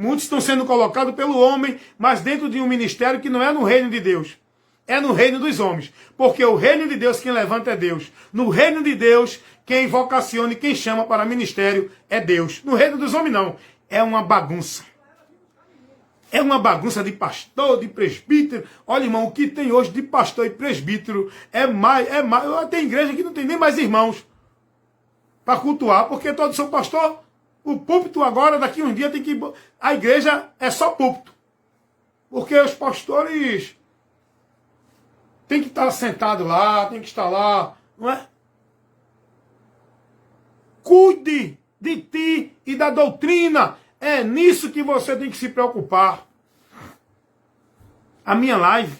Muitos estão sendo colocados pelo homem, mas dentro de um ministério que não é no reino de Deus. É no reino dos homens. Porque o reino de Deus quem levanta é Deus. No reino de Deus, quem vocaciona e quem chama para ministério é Deus. No reino dos homens não. É uma bagunça. É uma bagunça de pastor, de presbítero. Olha, irmão, o que tem hoje de pastor e presbítero é mais. Tem igreja que não tem nem mais irmãos para cultuar, porque todos são pastor. O púlpito agora, daqui uns dias, tem que... A igreja é só púlpito. Porque os pastores tem que estar sentado lá, tem que estar lá, não é? Cuide de ti e da doutrina. É nisso que você tem que se preocupar. A minha live,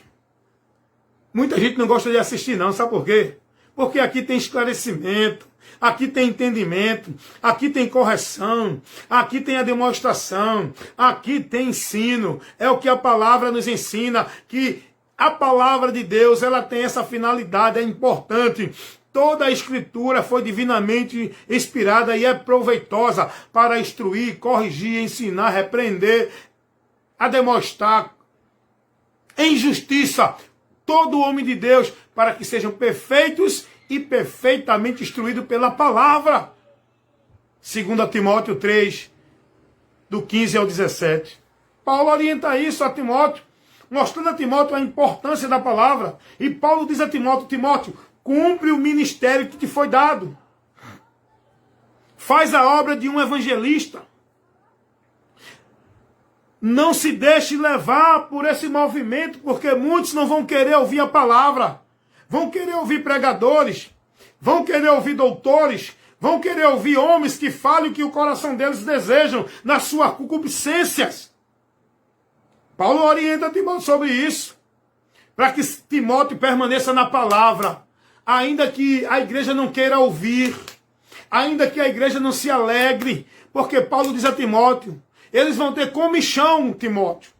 muita gente não gosta de assistir não, sabe por quê? Porque aqui tem esclarecimento, aqui tem entendimento, aqui tem correção, aqui tem a demonstração, aqui tem ensino. É o que a palavra nos ensina, que a palavra de Deus, ela tem essa finalidade, é importante. Toda a escritura foi divinamente inspirada e é proveitosa para instruir, corrigir, ensinar, repreender, a demonstrar em justiça todo homem de Deus, para que sejam perfeitos e perfeitamente instruídos pela palavra. 2 Timóteo 3, do 15 ao 17. Paulo orienta isso a Timóteo, mostrando a Timóteo a importância da palavra. E Paulo diz a Timóteo, Timóteo, cumpre o ministério que te foi dado. Faz a obra de um evangelista. Não se deixe levar por esse movimento, porque muitos não vão querer ouvir a palavra. Vão querer ouvir pregadores, vão querer ouvir doutores, vão querer ouvir homens que falem o que o coração deles desejam, nas suas concupiscências. Paulo orienta Timóteo sobre isso, para que Timóteo permaneça na palavra, ainda que a igreja não queira ouvir, ainda que a igreja não se alegre, porque Paulo diz a Timóteo, eles vão ter comichão, Timóteo.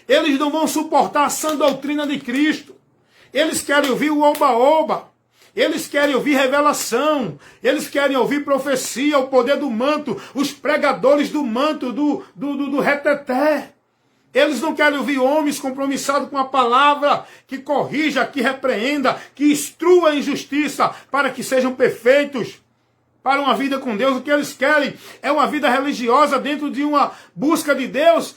Eles não vão suportar a sã doutrina de Cristo. Eles querem ouvir o oba-oba. Eles querem ouvir revelação. Eles querem ouvir profecia, o poder do manto, os pregadores do manto, do reteté. Eles não querem ouvir homens compromissados com a palavra, que corrija, que repreenda, que instrua a injustiça, para que sejam perfeitos. Para uma vida com Deus, o que eles querem é uma vida religiosa dentro de uma busca de Deus,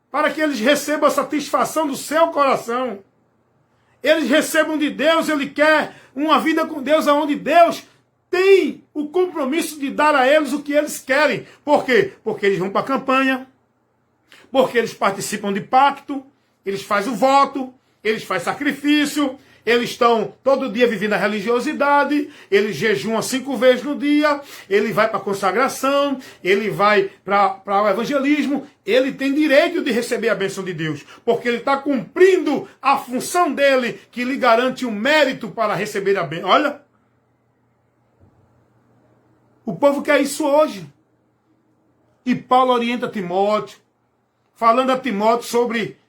para que eles recebam a satisfação do seu coração. Eles recebam de Deus, ele quer uma vida com Deus, onde Deus tem o compromisso de dar a eles o que eles querem. Por quê? Porque eles vão para a campanha, porque eles participam de pacto, eles fazem o voto, eles fazem sacrifício, eles estão todo dia vivendo a religiosidade, eles jejuam 5 vezes no dia, ele vai para a consagração, ele vai para o evangelismo, ele tem direito de receber a bênção de Deus, porque ele está cumprindo a função dele, que lhe garante um mérito para receber a bênção. Olha, o povo quer isso hoje. E Paulo orienta Timóteo, falando a Timóteo sobre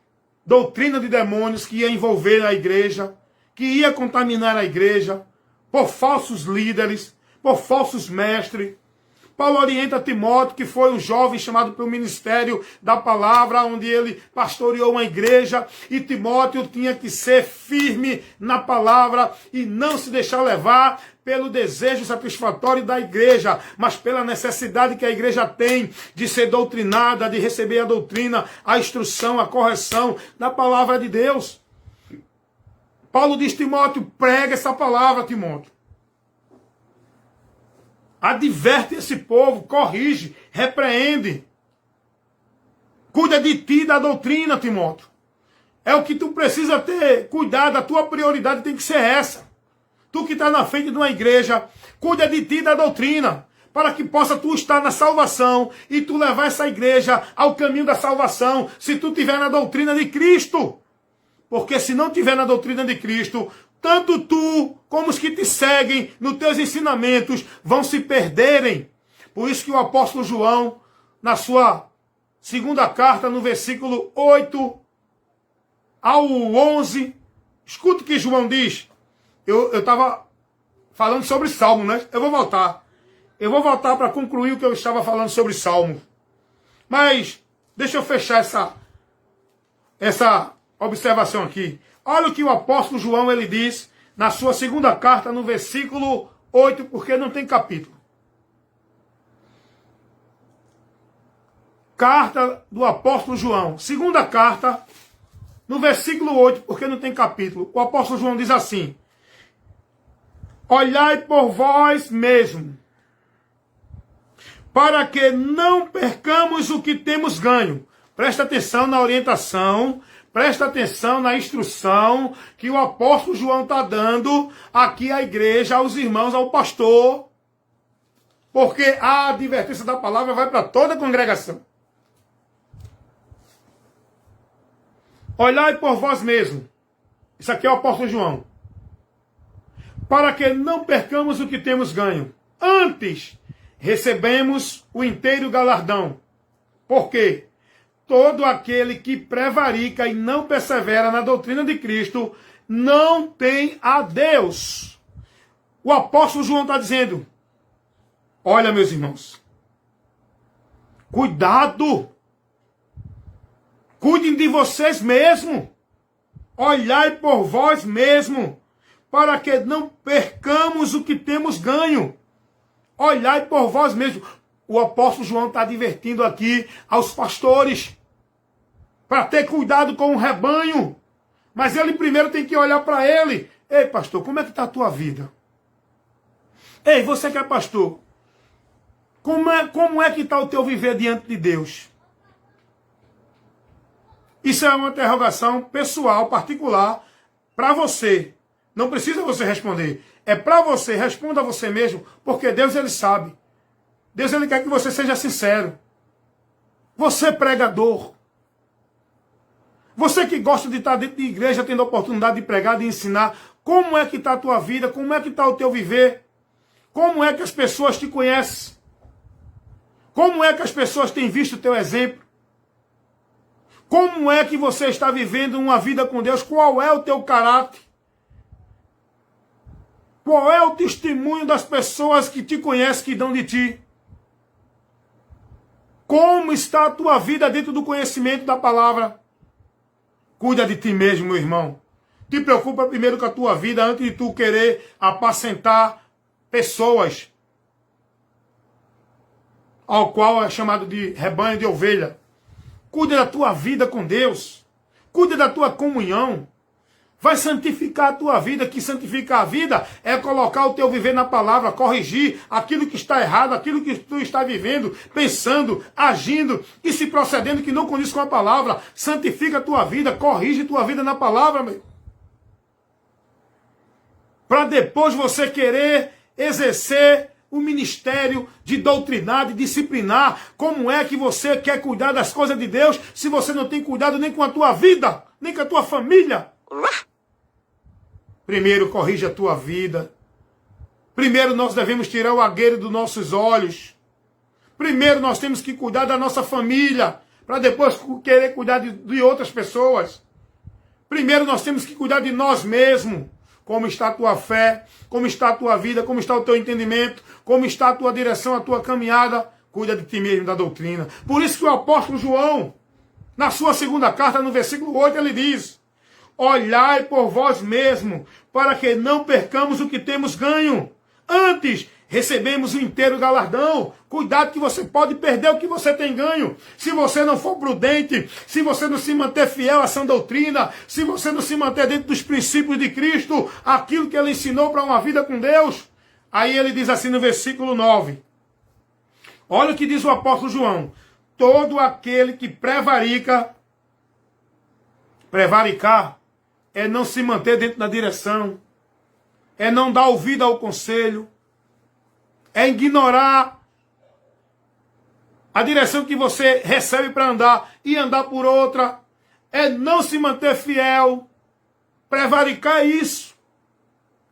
doutrina de demônios que ia envolver a igreja, que ia contaminar a igreja, por falsos líderes, por falsos mestres. Paulo orienta Timóteo, que foi um jovem chamado para o ministério da palavra, onde ele pastoreou uma igreja, e Timóteo tinha que ser firme na palavra e não se deixar levar pelo desejo satisfatório da igreja, mas pela necessidade que a igreja tem de ser doutrinada, de receber a doutrina, a instrução, a correção da palavra de Deus. Paulo diz, Timóteo, prega essa palavra, Timóteo. Adverte esse povo, corrige, repreende. Cuida de ti e da doutrina, Timóteo. É o que tu precisa ter cuidado, a tua prioridade tem que ser essa. Tu que está na frente de uma igreja, cuida de ti e da doutrina, para que possa tu estar na salvação e tu levar essa igreja ao caminho da salvação, se tu estiver na doutrina de Cristo. Porque se não estiver na doutrina de Cristo, tanto tu como os que te seguem nos teus ensinamentos vão se perderem. Por isso que o apóstolo João, na sua segunda carta, no versículo 8 ao 11, escuta o que João diz. Eu estava falando sobre Salmo, né? Eu vou voltar para concluir o que eu estava falando sobre Salmo. Mas Deixa eu fechar essa observação aqui. Olha o que o apóstolo João ele diz na sua segunda carta, no versículo 8, porque não tem capítulo. Carta do apóstolo João, segunda carta, no versículo 8, porque não tem capítulo. O apóstolo João diz assim: olhai por vós mesmo, para que não percamos o que temos ganho. Presta atenção na orientação, presta atenção na instrução que o apóstolo João está dando aqui à igreja, aos irmãos, ao pastor, porque a advertência da palavra vai para toda a congregação. Olhai por vós mesmo. Isso aqui é o apóstolo João. Para que não percamos o que temos ganho. Antes, recebemos o inteiro galardão. Por quê? Todo aquele que prevarica e não persevera na doutrina de Cristo não tem a Deus. O apóstolo João está dizendo: olha, meus irmãos, cuidado, cuidem de vocês mesmos, olhai por vós mesmos, para que não percamos o que temos ganho. Olhai por vós mesmos. O apóstolo João está advertindo aqui aos pastores para ter cuidado com o rebanho. Mas ele primeiro tem que olhar para ele. Ei, pastor, como é que está a tua vida? Ei, você que é pastor, como é que está o teu viver diante de Deus? Isso é uma interrogação pessoal, particular, para você. Não precisa você responder. É para você, responda a você mesmo, porque Deus ele sabe. Deus ele quer que você seja sincero. Você pregador. Você que gosta de estar dentro de igreja, tendo a oportunidade de pregar, de ensinar, como é que está a tua vida, como é que está o teu viver, como é que as pessoas te conhecem, como é que as pessoas têm visto o teu exemplo, como é que você está vivendo uma vida com Deus, qual é o teu caráter, qual é o testemunho das pessoas que te conhecem, que dão de ti. Como está a tua vida dentro do conhecimento da palavra? Cuida de ti mesmo, meu irmão. Te preocupa primeiro com a tua vida antes de tu querer apacentar pessoas, ao qual é chamado de rebanho de ovelha. Cuida da tua vida com Deus. Cuida da tua comunhão. Vai santificar a tua vida, que santificar a vida é colocar o teu viver na palavra, corrigir aquilo que está errado, aquilo que tu está vivendo, pensando, agindo e se procedendo que não condiz com a palavra. Santifica a tua vida, corrige a tua vida na palavra, meu. Para depois você querer exercer o ministério de doutrinar, de disciplinar. Como é que você quer cuidar das coisas de Deus se você não tem cuidado nem com a tua vida, nem com a tua família? Primeiro, corrige a tua vida. Primeiro, nós devemos tirar o agueiro dos nossos olhos. Primeiro, nós temos que cuidar da nossa família, para depois querer cuidar de outras pessoas. Primeiro, nós temos que cuidar de nós mesmos. Como está a tua fé, como está a tua vida, como está o teu entendimento, como está a tua direção, a tua caminhada. Cuida de ti mesmo, da doutrina. Por isso que o apóstolo João, na sua segunda carta, no versículo 8, ele diz: olhai por vós mesmos, para que não percamos o que temos ganho. Antes, recebemos o inteiro galardão. Cuidado que você pode perder o que você tem ganho. Se você não for prudente, se você não se manter fiel à sã doutrina, se você não se manter dentro dos princípios de Cristo, aquilo que ele ensinou para uma vida com Deus. Aí ele diz assim no versículo 9. Olha o que diz o apóstolo João. Todo aquele que prevaricar é não se manter dentro da direção, é não dar ouvido ao conselho, é ignorar a direção que você recebe para andar e andar por outra, é não se manter fiel. Prevaricar é isso,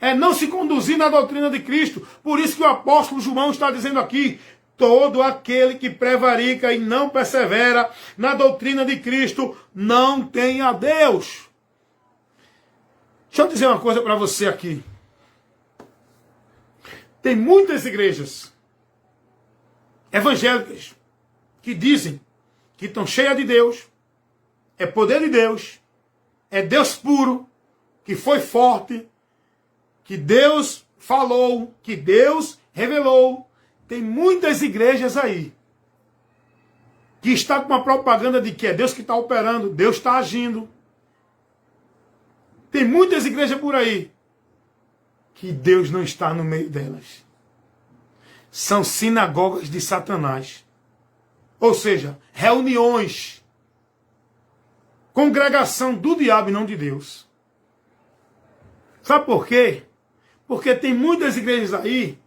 é não se conduzir na doutrina de Cristo. Por isso que o apóstolo João está dizendo aqui: todo aquele que prevarica e não persevera na doutrina de Cristo não tem a Deus. Deixa eu dizer uma coisa para você aqui. Tem muitas igrejas evangélicas que dizem que estão cheias de Deus, é poder de Deus, é Deus puro, que foi forte, que Deus falou, que Deus revelou. Tem muitas igrejas aí que está com uma propaganda de que é Deus que está operando, Deus está agindo. Tem muitas igrejas por aí que Deus não está no meio delas. São sinagogas de Satanás. Ou seja, reuniões, congregação do diabo e não de Deus. Sabe por quê? Porque tem muitas igrejas aí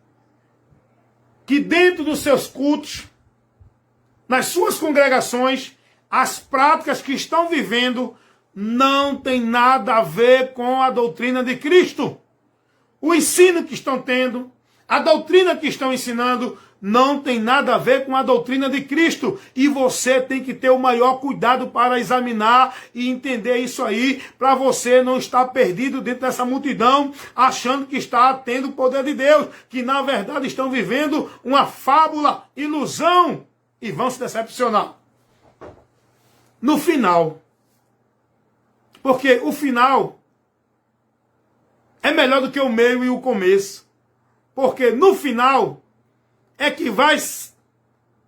que dentro dos seus cultos, nas suas congregações, as práticas que estão vivendo não tem nada a ver com a doutrina de Cristo. O ensino que estão tendo, a doutrina que estão ensinando, não tem nada a ver com a doutrina de Cristo. E você tem que ter o maior cuidado para examinar e entender isso aí, para você não estar perdido dentro dessa multidão, achando que está tendo o poder de Deus, que na verdade estão vivendo uma fábula, ilusão, e vão se decepcionar. No final, porque o final é melhor do que o meio e o começo. Porque no final é que vai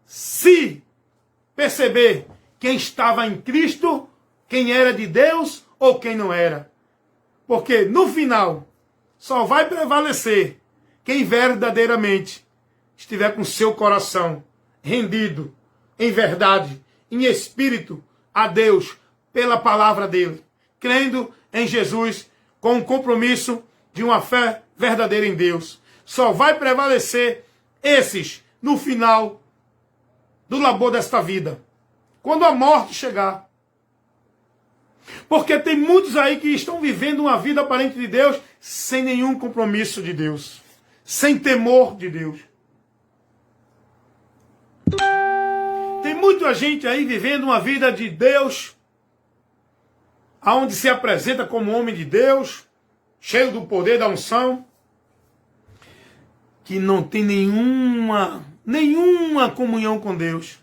se perceber quem estava em Cristo, quem era de Deus ou quem não era. Porque no final só vai prevalecer quem verdadeiramente estiver com seu coração rendido em verdade, em espírito a Deus pela palavra dele, crendo em Jesus com um compromisso de uma fé verdadeira em Deus. Só vai prevalecer esses no final do labor desta vida, quando a morte chegar. Porque tem muitos aí que estão vivendo uma vida aparente de Deus sem nenhum compromisso de Deus, sem temor de Deus. Tem muita gente aí vivendo uma vida de Deus, aonde se apresenta como homem de Deus, cheio do poder da unção, que não tem nenhuma comunhão com Deus.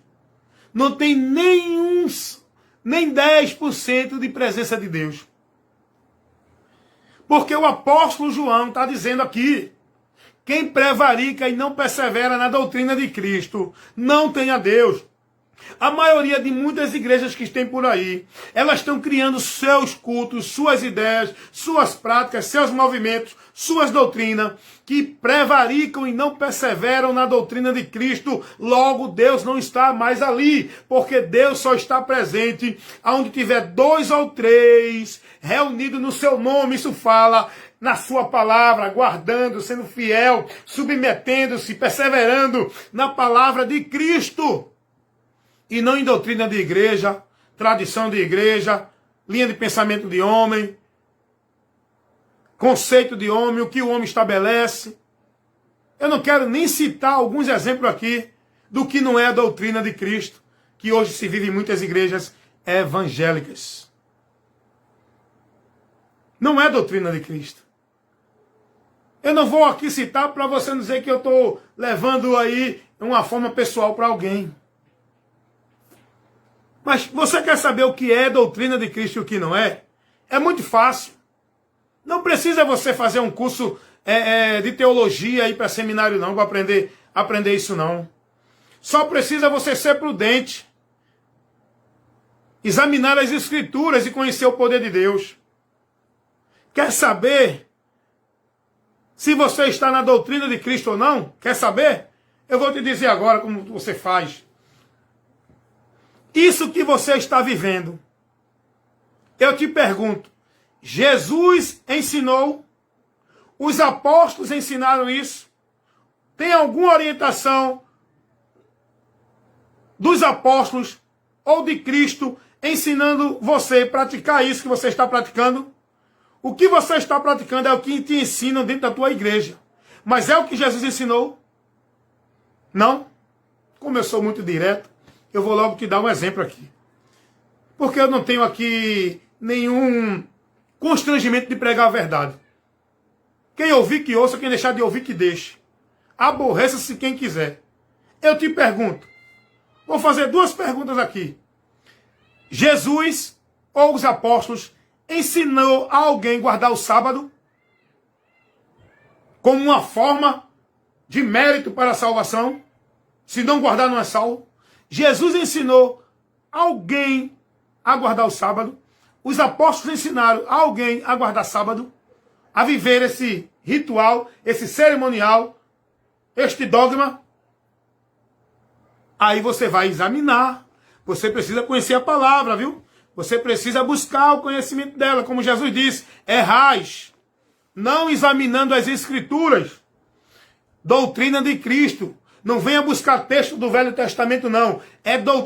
Não tem nem 10% de presença de Deus. Porque o apóstolo João está dizendo aqui, quem prevarica e não persevera na doutrina de Cristo, não tem a Deus. A maioria de muitas igrejas que tem por aí, elas estão criando seus cultos, suas ideias, suas práticas, seus movimentos, suas doutrinas, que prevaricam e não perseveram na doutrina de Cristo. Logo, Deus não está mais ali, porque Deus só está presente onde tiver 2 ou 3 reunidos no seu nome. Isso fala na sua palavra, guardando, sendo fiel, submetendo-se, perseverando na palavra de Cristo. E não em doutrina de igreja, tradição de igreja, linha de pensamento de homem, conceito de homem, o que o homem estabelece. Eu não quero nem citar alguns exemplos aqui do que não é a doutrina de Cristo, que hoje se vive em muitas igrejas evangélicas. Não é a doutrina de Cristo. Eu não vou aqui citar para você não dizer que eu estou levando aí uma forma pessoal para alguém. Mas você quer saber o que é doutrina de Cristo e o que não é? É muito fácil. Não precisa você fazer um curso de teologia aí para seminário não, para aprender isso não. Só precisa você ser prudente. Examinar as escrituras e conhecer o poder de Deus. Quer saber se você está na doutrina de Cristo ou não? Quer saber? Eu vou te dizer agora como você faz. Isso que você está vivendo, eu te pergunto, Jesus ensinou? Os apóstolos ensinaram isso? Tem alguma orientação dos apóstolos ou de Cristo ensinando você a praticar isso que você está praticando? O que você está praticando é o que te ensinam dentro da tua igreja. Mas é o que Jesus ensinou? Não? Como eu sou muito direto, eu vou logo te dar um exemplo aqui. Porque eu não tenho aqui nenhum constrangimento de pregar a verdade. Quem ouvir que ouça, quem deixar de ouvir que deixe. Aborreça-se quem quiser. Eu te pergunto. Vou fazer 2 perguntas aqui. Jesus ou os apóstolos ensinou a alguém guardar o sábado como uma forma de mérito para a salvação? Se não guardar, não é salvo. Jesus ensinou alguém a guardar o sábado. Os apóstolos ensinaram alguém a guardar sábado, a viver esse ritual, esse cerimonial, este dogma. Aí você vai examinar. Você precisa conhecer a palavra, viu? Você precisa buscar o conhecimento dela. Como Jesus disse, errais, não examinando as escrituras. Doutrina de Cristo. Não venha buscar texto do Velho Testamento, não.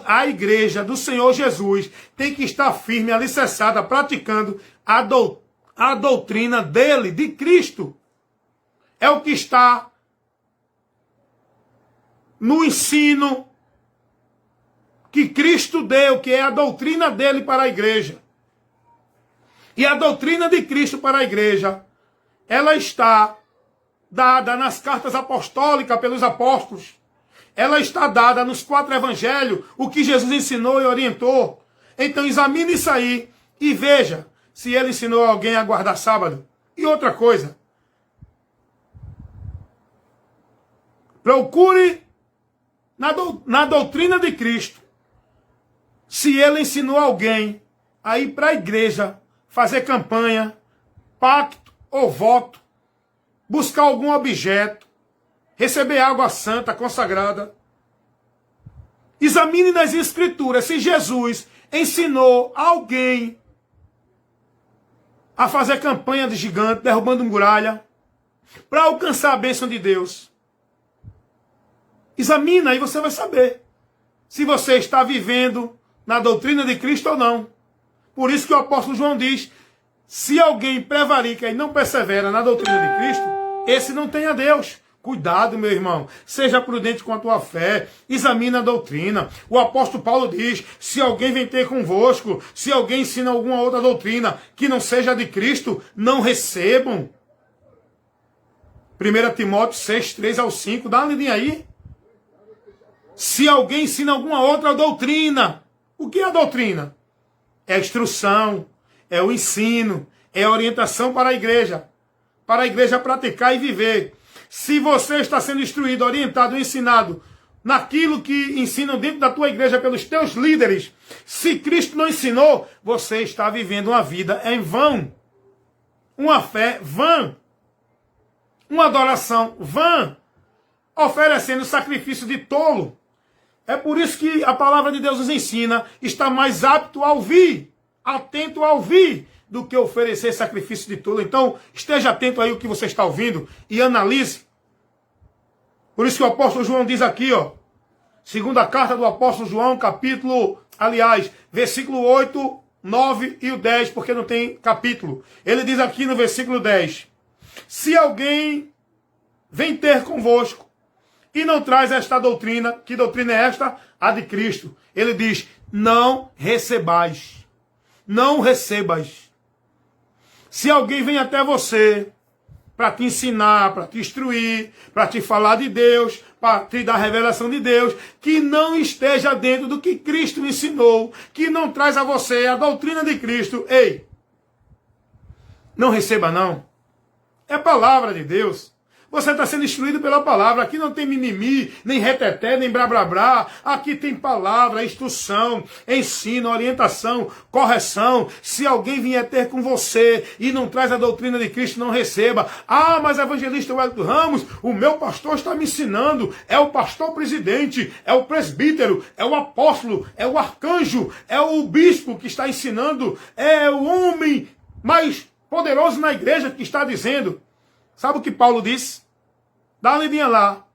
A igreja do Senhor Jesus tem que estar firme, alicerçada, praticando a doutrina dele, de Cristo. É o que está no ensino que Cristo deu, que é a doutrina dele para a igreja. E a doutrina de Cristo para a igreja, ela está dada nas cartas apostólicas pelos apóstolos. Ela está dada nos 4 evangelhos, o que Jesus ensinou e orientou. Então examine isso aí e veja se ele ensinou alguém a guardar sábado. E outra coisa, procure na doutrina de Cristo se ele ensinou alguém a ir para a igreja, fazer campanha, pacto ou voto, buscar algum objeto, receber água santa, consagrada. Examine nas escrituras se Jesus ensinou alguém a fazer campanha de gigante, derrubando muralha, para alcançar a bênção de Deus. Examina e você vai saber se você está vivendo na doutrina de Cristo ou não. Por isso que o apóstolo João diz, se alguém prevarica e não persevera na doutrina de Cristo, esse não tem a Deus. Cuidado, meu irmão. Seja prudente com a tua fé. Examina a doutrina. O apóstolo Paulo diz, se alguém vem ter convosco, se alguém ensina alguma outra doutrina que não seja de Cristo, não recebam. 1 Timóteo 6, 3 ao 5. Dá uma lidinha aí. Se alguém ensina alguma outra doutrina. O que é a doutrina? É a instrução, é o ensino, é a orientação para a igreja praticar e viver. Se você está sendo instruído, orientado, ensinado naquilo que ensinam dentro da tua igreja pelos teus líderes, se Cristo não ensinou, você está vivendo uma vida em vão. Uma fé vã. Uma adoração vã. Oferecendo sacrifício de tolo. É por isso que a palavra de Deus nos ensina, está mais apto a ouvir, atento a ouvir, do que oferecer sacrifício de tolo. Então, esteja atento aí ao que você está ouvindo e analise. Por isso que o apóstolo João diz aqui, ó, segunda carta do apóstolo João, versículo 8, 9 e o 10, porque não tem capítulo. Ele diz aqui no versículo 10, se alguém vem ter convosco, e não traz esta doutrina. Que doutrina é esta? A de Cristo. Ele diz, não recebais. Não recebas. Se alguém vem até você para te ensinar, para te instruir, para te falar de Deus, para te dar a revelação de Deus, que não esteja dentro do que Cristo ensinou, que não traz a você a doutrina de Cristo, ei, não receba não. É palavra de Deus. Você está sendo instruído pela palavra. Aqui não tem mimimi, nem reteté, nem blá blá blá. Aqui tem palavra, instrução, ensino, orientação, correção. Se alguém vier ter com você e não traz a doutrina de Cristo, não receba. Ah, mas evangelista Wellington Ramos, o meu pastor está me ensinando. É o pastor presidente, é o presbítero, é o apóstolo, é o arcanjo, é o bispo que está ensinando. É o homem mais poderoso na igreja que está dizendo. Sabe o que Paulo disse? Dá uma lidinha lá.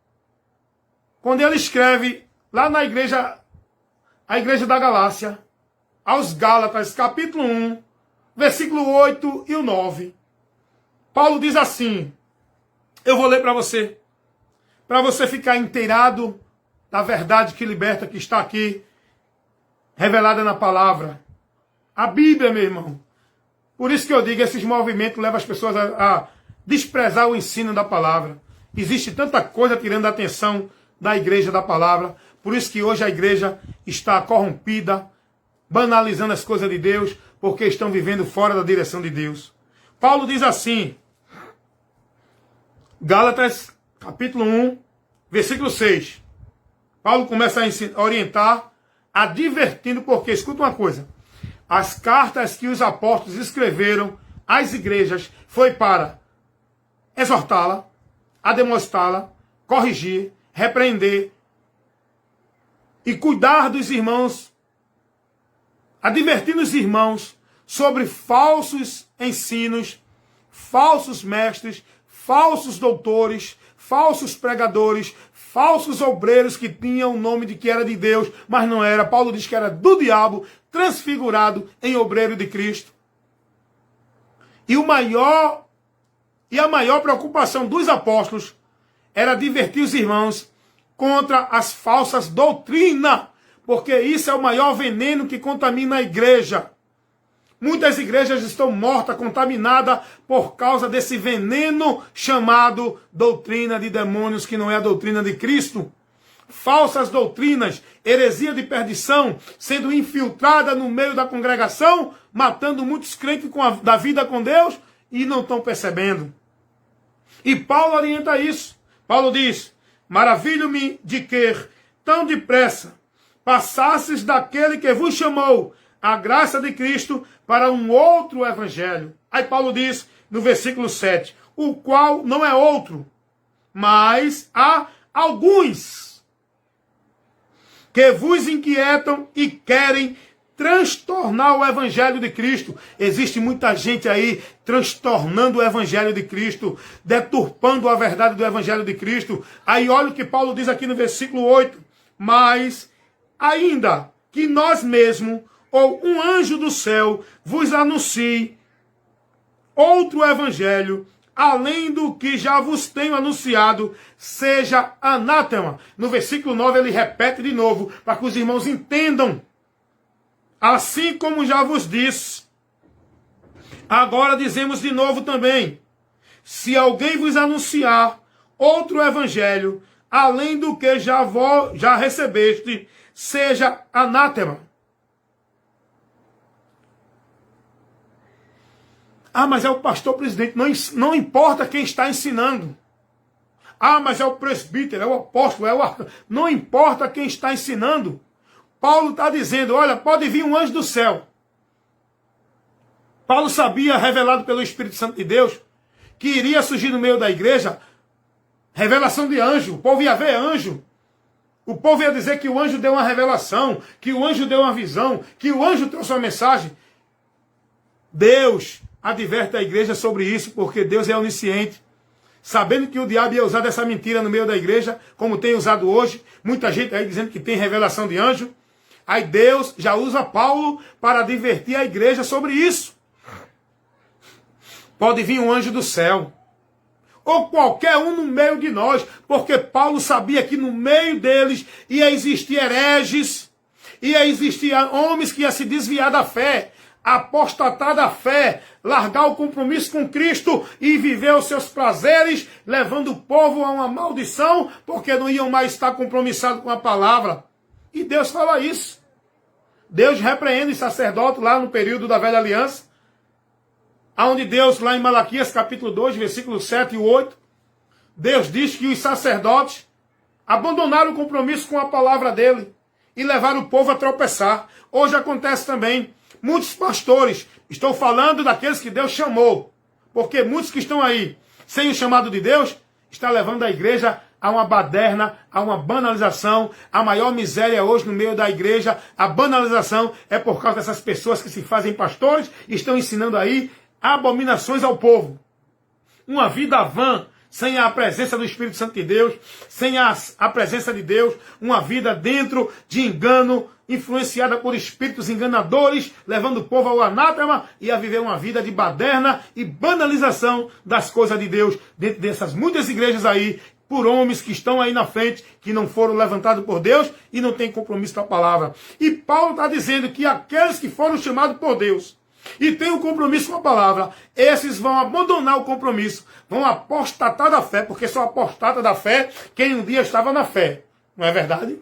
Quando ele escreve lá na igreja, a igreja da Galácia, aos Gálatas, capítulo 1, versículo 8 e o 9. Paulo diz assim, eu vou ler para você ficar inteirado da verdade que liberta, que está aqui, revelada na palavra. A Bíblia, meu irmão. Por isso que eu digo, esses movimentos levam as pessoas a desprezar o ensino da palavra. Existe tanta coisa tirando a atenção da igreja da palavra. Por isso que hoje a igreja está corrompida, banalizando as coisas de Deus, porque estão vivendo fora da direção de Deus. Paulo diz assim, Gálatas, capítulo 1, versículo 6. Paulo começa a orientar, advertindo, porque, escuta uma coisa, as cartas que os apóstolos escreveram às igrejas foi para exortá-la, admoestá-la, corrigir, repreender e cuidar dos irmãos, advertindo os irmãos sobre falsos ensinos, falsos mestres, falsos doutores, falsos pregadores, falsos obreiros que tinham o nome de que era de Deus, mas não era. Paulo diz que era do diabo, transfigurado em obreiro de Cristo. E a maior preocupação dos apóstolos era advertir os irmãos contra as falsas doutrinas, porque isso é o maior veneno que contamina a igreja. Muitas igrejas estão mortas, contaminadas por causa desse veneno chamado doutrina de demônios, que não é a doutrina de Cristo. Falsas doutrinas, heresia de perdição, sendo infiltrada no meio da congregação, matando muitos crentes da vida com Deus e não estão percebendo. E Paulo orienta isso. Paulo diz, maravilho-me de que tão depressa passasses daquele que vos chamou a graça de Cristo para um outro evangelho. Aí Paulo diz no versículo 7, o qual não é outro, mas há alguns que vos inquietam e querem transtornar o evangelho de Cristo. Existe muita gente aí transtornando o evangelho de Cristo, deturpando a verdade do evangelho de Cristo. Aí olha o que Paulo diz aqui no versículo 8, mas ainda que nós mesmos ou um anjo do céu vos anuncie outro evangelho, além do que já vos tenho anunciado, seja anátema. No versículo 9 ele repete de novo, para que os irmãos entendam. Assim como já vos disse, agora dizemos de novo também, se alguém vos anunciar outro evangelho, além do que já recebeste, seja anátema. Ah, mas é o pastor presidente. Não importa quem está ensinando. Ah, mas é o presbítero, é o apóstolo, não importa quem está ensinando. Paulo está dizendo, olha, pode vir um anjo do céu. Paulo sabia, revelado pelo Espírito Santo de Deus, que iria surgir no meio da igreja revelação de anjo. O povo ia ver anjo. O povo ia dizer que o anjo deu uma revelação, que o anjo deu uma visão, que o anjo trouxe uma mensagem. Deus adverte a igreja sobre isso, porque Deus é onisciente. Sabendo que o diabo ia usar dessa mentira no meio da igreja, como tem usado hoje, muita gente aí dizendo que tem revelação de anjo. Aí Deus já usa Paulo para advertir a igreja sobre isso. Pode vir um anjo do céu, ou qualquer um no meio de nós, porque Paulo sabia que no meio deles ia existir hereges, ia existir homens que iam se desviar da fé, apostatar da fé, largar o compromisso com Cristo e viver os seus prazeres, levando o povo a uma maldição, porque não iam mais estar compromissados com a palavra. E Deus fala isso. Deus repreende os sacerdotes lá no período da velha aliança, onde Deus, lá em Malaquias capítulo 2, versículos 7 e 8, Deus diz que os sacerdotes abandonaram o compromisso com a palavra dele e levaram o povo a tropeçar. Hoje acontece também. Muitos pastores, estou falando daqueles que Deus chamou, porque muitos que estão aí sem o chamado de Deus, está levando a igreja a uma baderna, a uma banalização. A maior miséria hoje no meio da igreja, a banalização, é por causa dessas pessoas que se fazem pastores e estão ensinando aí abominações ao povo. Uma vida vã, sem a presença do Espírito Santo de Deus, sem a presença de Deus, uma vida dentro de engano, influenciada por espíritos enganadores, levando o povo ao anátema e a viver uma vida de baderna e banalização das coisas de Deus, dentro dessas muitas igrejas aí, por homens que estão aí na frente, que não foram levantados por Deus e não têm compromisso com a palavra. E Paulo está dizendo que aqueles que foram chamados por Deus e têm um compromisso com a palavra, esses vão abandonar o compromisso, vão apostatar da fé, porque só apostata da fé quem um dia estava na fé. Não é verdade?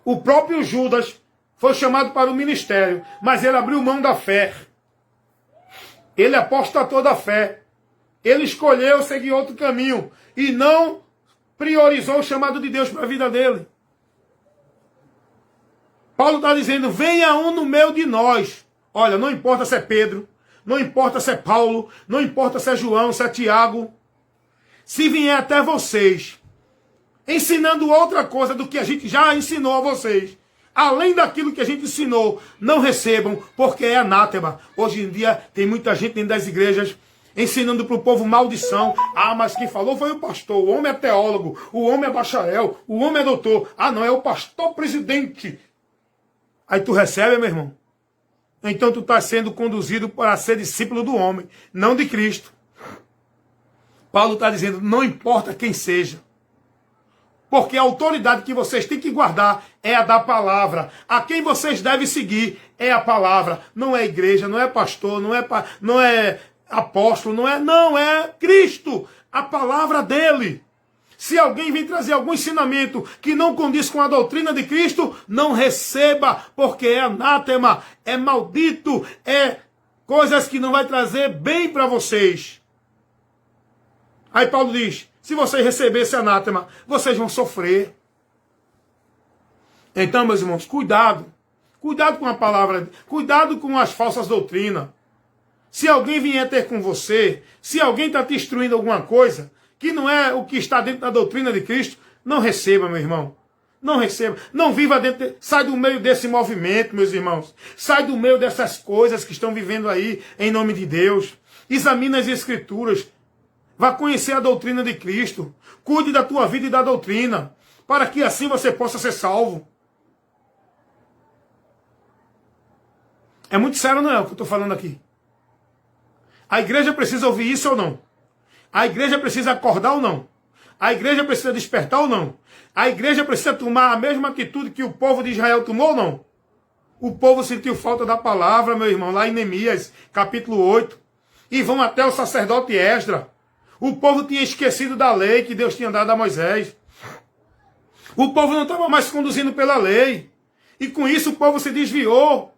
O próprio Judas foi chamado para o ministério, mas ele abriu mão da fé. Ele apostatou da fé. Ele escolheu seguir outro caminho e não priorizou o chamado de Deus para a vida dele. Paulo está dizendo, venha um no meio de nós. Olha, não importa se é Pedro, não importa se é Paulo, não importa se é João, se é Tiago. Se vier até vocês, ensinando outra coisa do que a gente já ensinou a vocês, além daquilo que a gente ensinou, não recebam, porque é anátema. Hoje em dia tem muita gente dentro das igrejas ensinando para o povo maldição. Ah, mas quem falou foi o pastor, o homem é teólogo, o homem é bacharel, o homem é doutor. Ah, não, é o pastor presidente. Aí tu recebe, meu irmão. Então tu está sendo conduzido para ser discípulo do homem, não de Cristo. Paulo está dizendo, não importa quem seja. Porque a autoridade que vocês têm que guardar é a da palavra. A quem vocês devem seguir é a palavra. Não é igreja, não é pastor, não é apóstolo, não é Cristo. A palavra dele. Se alguém vem trazer algum ensinamento que não condiz com a doutrina de Cristo, não receba, porque é anátema, é maldito, é coisas que não vai trazer bem para vocês. Aí Paulo diz, se vocês receberem esse anátema, vocês vão sofrer. Então, meus irmãos, cuidado. Cuidado com a palavra, cuidado com as falsas doutrinas. Se alguém vier ter com você, se alguém está te instruindo alguma coisa, que não é o que está dentro da doutrina de Cristo, não receba, meu irmão. Não receba. Não viva dentro. Sai do meio desse movimento, meus irmãos. Sai do meio dessas coisas que estão vivendo aí, em nome de Deus. Examine as Escrituras. Vá conhecer a doutrina de Cristo. Cuide da tua vida e da doutrina, para que assim você possa ser salvo. É muito sério, não é o que eu estou falando aqui? A igreja precisa ouvir isso ou não? A igreja precisa acordar ou não? A igreja precisa despertar ou não? A igreja precisa tomar a mesma atitude que o povo de Israel tomou ou não? O povo sentiu falta da palavra, meu irmão, lá em Neemias, capítulo 8. E vão até o sacerdote Esdras. O povo tinha esquecido da lei que Deus tinha dado a Moisés. O povo não estava mais conduzindo pela lei. E com isso o povo se desviou.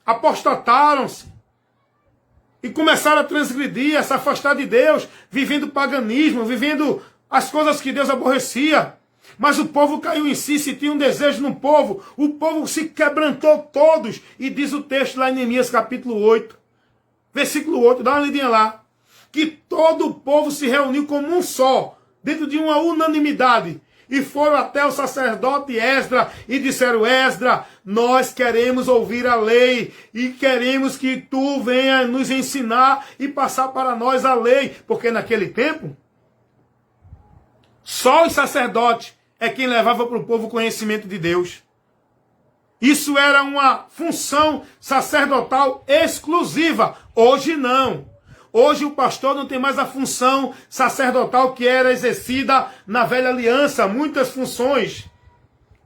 Apostataram-se. E começaram a transgredir, a se afastar de Deus, vivendo paganismo, vivendo as coisas que Deus aborrecia. Mas o povo caiu em si, se tinha um desejo no povo. O povo se quebrantou todos. E diz o texto lá em Neemias capítulo 8, versículo 8, dá uma lidinha lá. Que todo o povo se reuniu como um só, dentro de uma unanimidade. E foram até o sacerdote Esdras e disseram, Esdras, nós queremos ouvir a lei e queremos que tu venha nos ensinar e passar para nós a lei. Porque naquele tempo, só os sacerdotes é quem levava para o povo o conhecimento de Deus. Isso era uma função sacerdotal exclusiva. Hoje não. Hoje o pastor não tem mais a função sacerdotal que era exercida na velha aliança, muitas funções.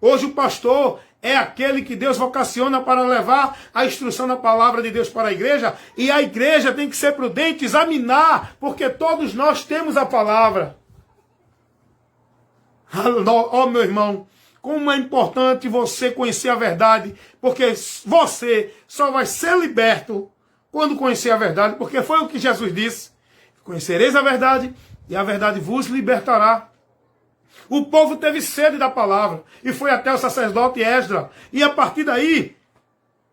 Hoje o pastor é aquele que Deus vocaciona para levar a instrução da palavra de Deus para a igreja, e a igreja tem que ser prudente, examinar, porque todos nós temos a palavra. Oh, meu irmão, como é importante você conhecer a verdade, porque você só vai ser liberto quando conhecer a verdade, porque foi o que Jesus disse. Conhecereis a verdade, e a verdade vos libertará. O povo teve sede da palavra, e foi até o sacerdote Esdras. E a partir daí,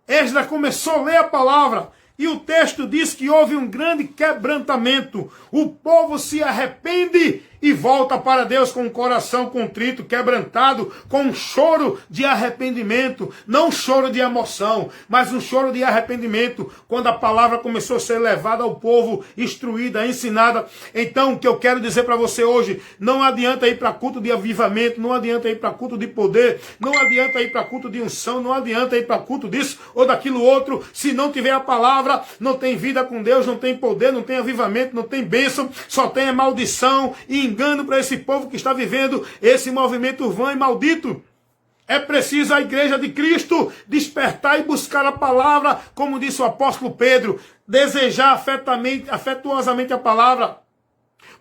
Esdras começou a ler a palavra, e o texto diz que houve um grande quebrantamento. O povo se arrepende e volta para Deus com um coração contrito, quebrantado, com um choro de arrependimento. Não um choro de emoção, mas um choro de arrependimento. Quando a palavra começou a ser levada ao povo, instruída, ensinada. Então, o que eu quero dizer para você hoje, não adianta ir para culto de avivamento, não adianta ir para culto de poder, não adianta ir para culto de unção, não adianta ir para culto disso ou daquilo outro, se não tiver a palavra, não tem vida com Deus, não tem poder, não tem avivamento, não tem bênção, só tem a maldição e engano para esse povo que está vivendo esse movimento vã e maldito. É preciso a igreja de Cristo despertar e buscar a palavra, como disse o apóstolo Pedro, desejar afetuosamente a palavra.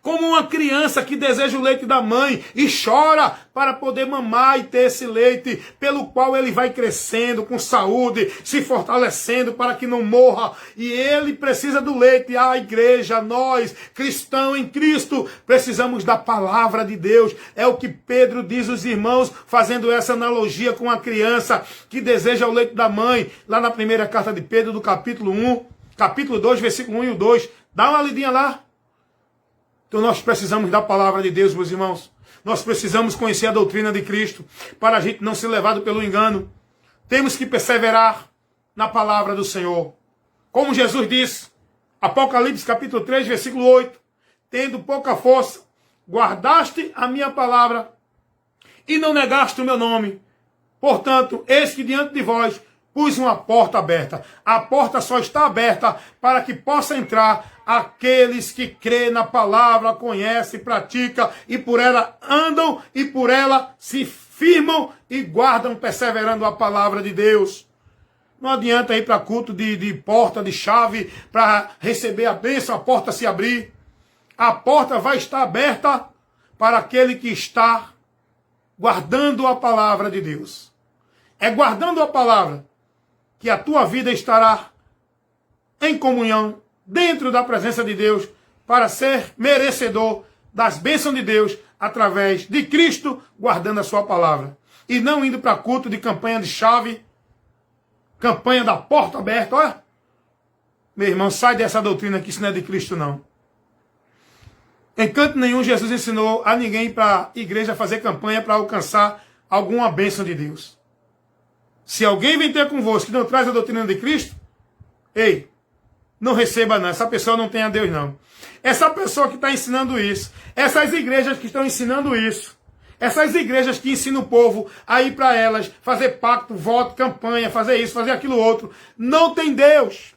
Como uma criança que deseja o leite da mãe e chora para poder mamar e ter esse leite, pelo qual ele vai crescendo com saúde, se fortalecendo para que não morra. E ele precisa do leite. A igreja, nós, cristãos em Cristo, precisamos da palavra de Deus. É o que Pedro diz aos irmãos, fazendo essa analogia com a criança que deseja o leite da mãe, lá na primeira carta de Pedro, do capítulo 1, capítulo 2, versículo 1 e o 2. Dá uma lidinha lá. Então nós precisamos da palavra de Deus, meus irmãos. Nós precisamos conhecer a doutrina de Cristo para a gente não ser levado pelo engano. Temos que perseverar na palavra do Senhor. Como Jesus disse, Apocalipse capítulo 3, versículo 8. Tendo pouca força, guardaste a minha palavra e não negaste o meu nome. Portanto, eis que diante de vós pus uma porta aberta. A porta só está aberta para que possa entrar aqueles que crêem na palavra, conhecem, praticam e por ela andam e por ela se firmam e guardam, perseverando a palavra de Deus. Não adianta ir para culto de porta, de chave, para receber a bênção, a porta se abrir. A porta vai estar aberta para aquele que está guardando a palavra de Deus. É guardando a palavra que a tua vida estará em comunhão, dentro da presença de Deus, para ser merecedor das bênçãos de Deus, através de Cristo, guardando a sua palavra. E não indo para culto de campanha de chave, campanha da porta aberta. Olha, meu irmão, sai dessa doutrina que isso não é de Cristo, não. Em canto nenhum Jesus ensinou a ninguém para a igreja fazer campanha para alcançar alguma bênção de Deus. Se alguém vem ter convosco que não traz a doutrina de Cristo, ei, não receba não, essa pessoa não tem a Deus não. Essa pessoa que está ensinando isso, essas igrejas que estão ensinando isso, essas igrejas que ensinam o povo a ir para elas, fazer pacto, voto, campanha, fazer isso, fazer aquilo outro, não tem Deus.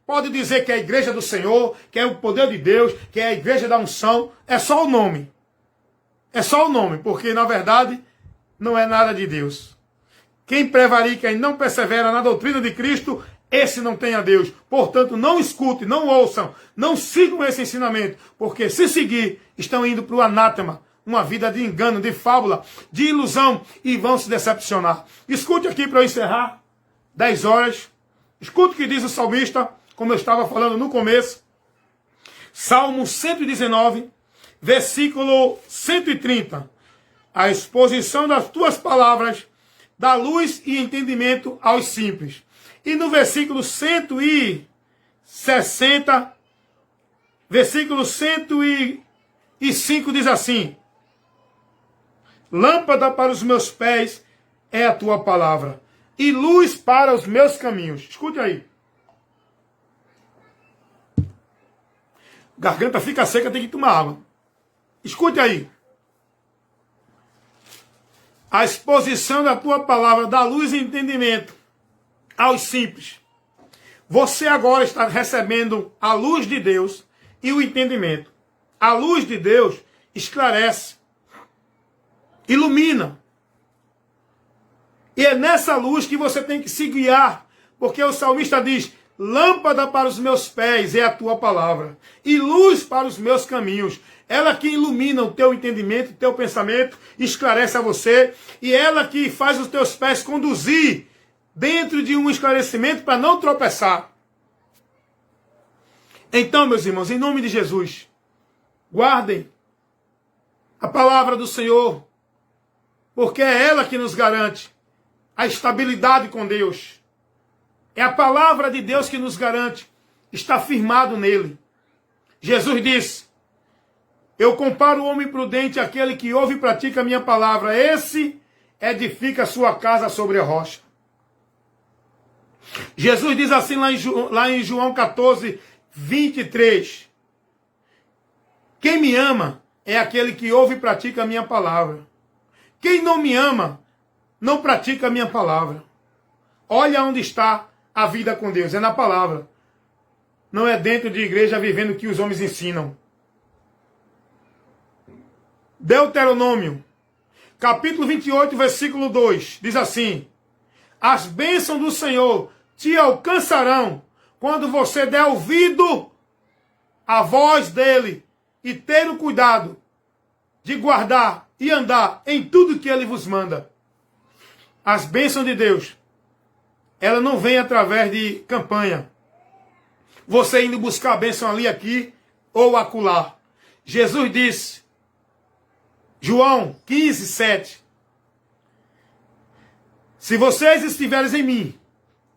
Pode dizer que é a igreja do Senhor, que é o poder de Deus, que é a igreja da unção, é só o nome. É só o nome, porque na verdade não é nada de Deus. Quem prevarica e não persevera na doutrina de Cristo, esse não tem a Deus. Portanto, não escute, não ouçam, não sigam esse ensinamento, porque se seguir, estão indo para o anátema, uma vida de engano, de fábula, de ilusão, e vão se decepcionar. Escute aqui para eu encerrar, 10 horas. Escute o que diz o salmista, como eu estava falando no começo. Salmo 119, versículo 130. A exposição das tuas palavras dá luz e entendimento aos simples. E no versículo 160, versículo 105 diz assim: lâmpada para os meus pés é a tua palavra, e luz para os meus caminhos. Escute aí. Garganta fica seca, tem que tomar água. Escute aí. A exposição da tua palavra dá luz e entendimento aos simples. Você agora está recebendo a luz de Deus e o entendimento. A luz de Deus esclarece, ilumina. E é nessa luz que você tem que se guiar, porque o salmista diz: lâmpada para os meus pés é a tua palavra, e luz para os meus caminhos. Ela que ilumina o teu entendimento, o teu pensamento, esclarece a você, e ela que faz os teus pés conduzir dentro de um esclarecimento para não tropeçar. Então, meus irmãos, em nome de Jesus, guardem a palavra do Senhor, porque é ela que nos garante a estabilidade com Deus. É a palavra de Deus que nos garante estar firmado nele. Jesus disse: eu comparo o homem prudente àquele que ouve e pratica a minha palavra. Esse edifica a sua casa sobre a rocha. Jesus diz assim lá em João 14, 23. Quem me ama é aquele que ouve e pratica a minha palavra. Quem não me ama, não pratica a minha palavra. Olha onde está a vida com Deus, é na palavra. Não é dentro de igreja vivendo o que os homens ensinam. Deuteronômio, capítulo 28, versículo 2, diz assim: as bênçãos do Senhor te alcançarão quando você der ouvido à voz dele e ter o cuidado de guardar e andar em tudo que Ele vos manda. As bênçãos de Deus, ela não vem através de campanha. Você indo buscar a bênção ali, aqui ou acolá. Jesus disse, João 15, 7, se vocês estiverem em mim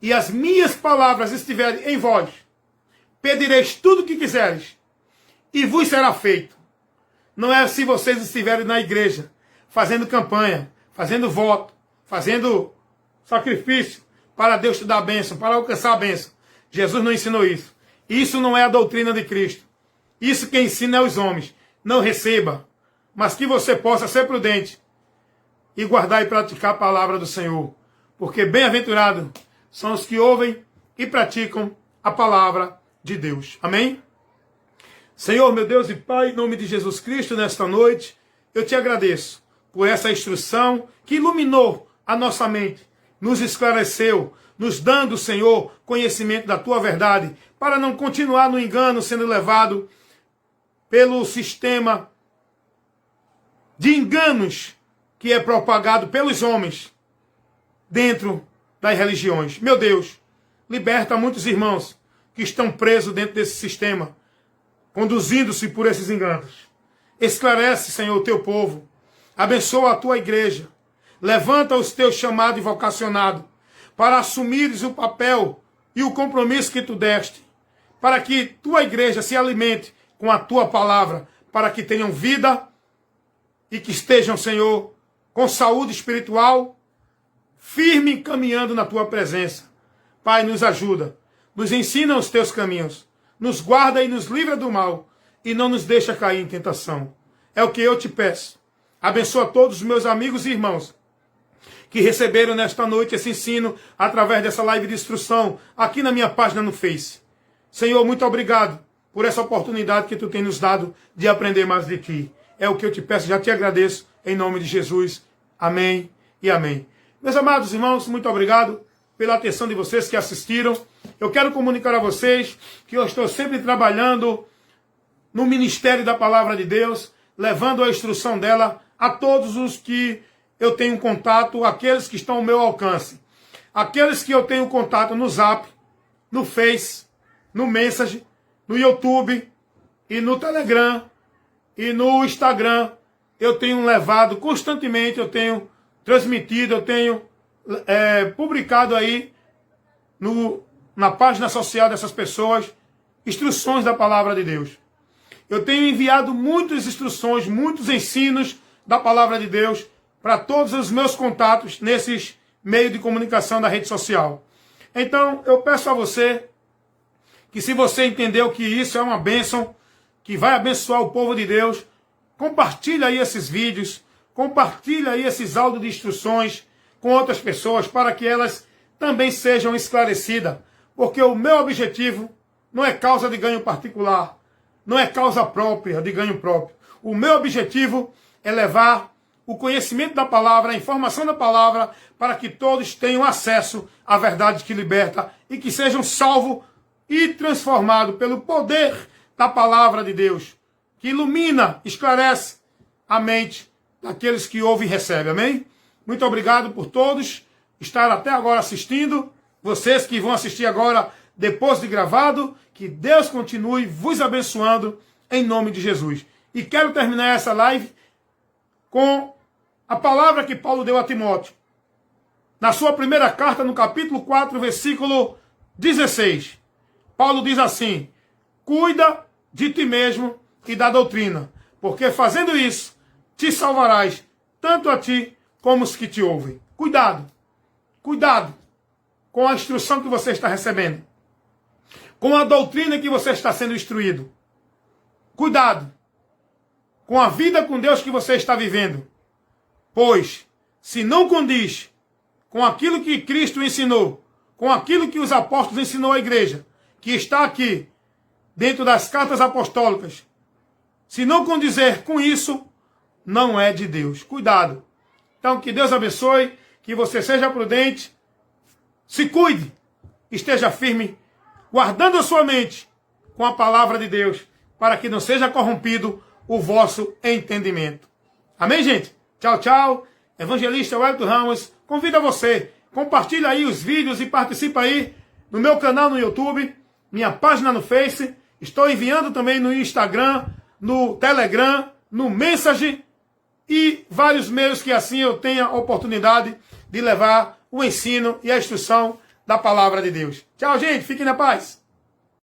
e as minhas palavras estiverem em vós, pedireis tudo o que quiseres e vos será feito. Não é se vocês estiverem na igreja, fazendo campanha, fazendo voto, fazendo sacrifício para Deus te dar a bênção, para alcançar a bênção. Jesus não ensinou isso. Isso não é a doutrina de Cristo. Isso quem ensina é os homens. Não receba, mas que você possa ser prudente e guardar e praticar a palavra do Senhor. Porque bem-aventurado são os que ouvem e praticam a palavra de Deus. Amém? Senhor, meu Deus e Pai, em nome de Jesus Cristo, nesta noite, eu te agradeço por essa instrução que iluminou a nossa mente, nos esclareceu, nos dando, Senhor, conhecimento da tua verdade, para não continuar no engano, sendo levado pelo sistema de enganos que é propagado pelos homens dentro das religiões. Meu Deus, liberta muitos irmãos que estão presos dentro desse sistema, conduzindo-se por esses enganos. Esclarece, Senhor, o teu povo. Abençoa a tua igreja. Levanta os teus chamados e vocacionados para assumires o papel e o compromisso que tu deste, para que tua igreja se alimente com a tua palavra, para que tenham vida e que estejam, Senhor, com saúde espiritual, firme caminhando na tua presença. Pai, nos ajuda, nos ensina os teus caminhos, nos guarda e nos livra do mal e não nos deixa cair em tentação. É o que eu te peço. Abençoa todos os meus amigos e irmãos que receberam nesta noite esse ensino através dessa live de instrução aqui na minha página no Face. Senhor, muito obrigado por essa oportunidade que tu tem nos dado de aprender mais de ti. É o que eu te peço, já te agradeço, em nome de Jesus. Amém e amém. Meus amados irmãos, muito obrigado pela atenção de vocês que assistiram. Eu quero comunicar a vocês que eu estou sempre trabalhando no ministério da Palavra de Deus, levando a instrução dela a todos os que eu tenho contato, aqueles que estão ao meu alcance. Aqueles que eu tenho contato no Zap, no Face, no Message, no YouTube e no Telegram e no Instagram, eu tenho levado constantemente, eu tenho transmitido, eu tenho publicado aí na página social dessas pessoas instruções da Palavra de Deus. Eu tenho enviado muitas instruções, muitos ensinos da Palavra de Deus para todos os meus contatos nesses meios de comunicação da rede social. Então, eu peço a você que, se você entendeu que isso é uma bênção, que vai abençoar o povo de Deus, compartilha aí esses vídeos, compartilha aí esses áudios de instruções com outras pessoas para que elas também sejam esclarecidas. Porque o meu objetivo não é causa de ganho particular, não é causa própria de ganho próprio. O meu objetivo é levar o conhecimento da palavra, a informação da palavra, para que todos tenham acesso à verdade que liberta e que sejam salvos e transformados pelo poder da palavra de Deus, que ilumina, esclarece a mente daqueles que ouvem e recebem. Amém? Muito obrigado por todos estar até agora assistindo. Vocês que vão assistir agora depois de gravado, que Deus continue vos abençoando em nome de Jesus. E quero terminar essa live com a palavra que Paulo deu a Timóteo. Na sua primeira carta, no capítulo 4, versículo 16. Paulo diz assim: cuida de ti mesmo e da doutrina, porque fazendo isso, te salvarás, tanto a ti como os que te ouvem. Cuidado, cuidado com a instrução que você está recebendo, com a doutrina que você está sendo instruído. Cuidado com a vida com Deus que você está vivendo. Pois, se não condiz com aquilo que Cristo ensinou, com aquilo que os apóstolos ensinou à igreja, que está aqui, dentro das cartas apostólicas, se não condizer com isso, não é de Deus. Cuidado. Então, que Deus abençoe, que você seja prudente, se cuide, esteja firme, guardando a sua mente com a palavra de Deus, para que não seja corrompido o vosso entendimento. Amém, gente? Tchau, tchau. Evangelista Wellington Ramos, convido a você, compartilha aí os vídeos e participa aí no meu canal no YouTube, minha página no Face, estou enviando também no Instagram, no Telegram, no Message e vários meios que assim eu tenha oportunidade de levar o ensino e a instrução da palavra de Deus. Tchau, gente. Fiquem na paz.